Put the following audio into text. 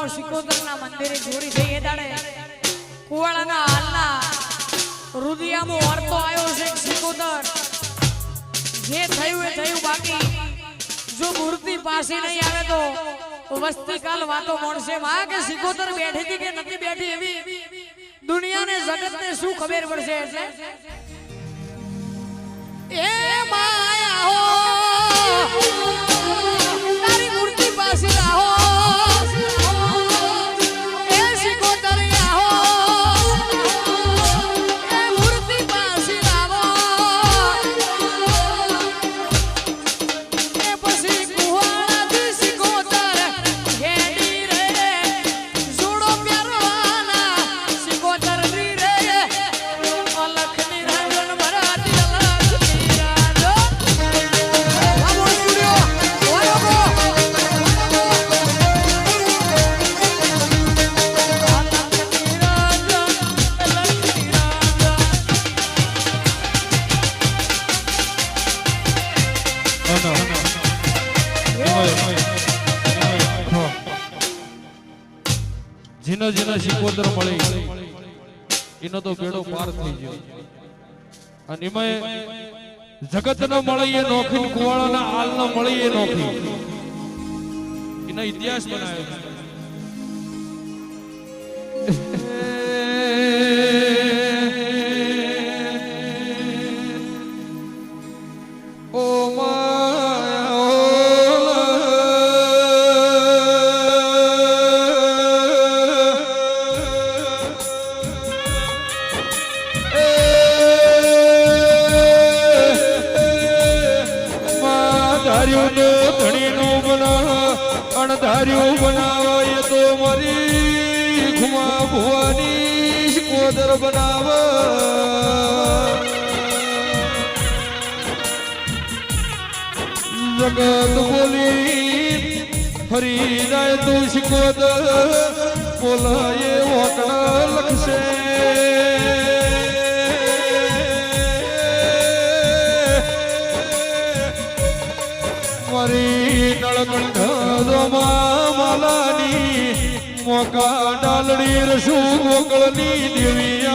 સિકોતરના મંદિરે જોડી થઈ એ દાડે કુવાળાના હાલના રુદિયામાં વર્તો આવ્યો છે સિકોતર જે થયું એ થયું બાકી જો મૂર્તિ પાસે નહીં આવે તો વસ્તી કાલ વાતો મળશે માં કે સિકોતર બેઠી હતી કે નથી બેઠી એવી દુનિયાને જગતને શું ખબર પડશે એટલે એ માયા હો તારી મૂર્તિ પાસે આવો એ સિકોતર આવો એ મૂર્તિ પાસે આવો એ પછી કુવાળાથી સિકોતર ઘેડી રે જોડો પ્યારવાના સિકોતર રી રે અલખ નિરંજન ભરાતી જીનો જીનો સિકોતર મળી એનો તો બેડો પાર થઈ ગયો અને એમાં જગત ન મળી એ નોખી કુવાળાના હાલ ન મળી એ નોખી એનો ઇતિહાસ બનાવ્યો અણધાર્યું બનાવાય તો મારી ઘુમા ભુવાની સિકોતર બનાવ જગત બોલી ફરી જાય તું સિકોતર બોલાય વકડા લખશે મારી નળકંઠ માલાની મોકા ડાલડી રસુ મોકળની દેવી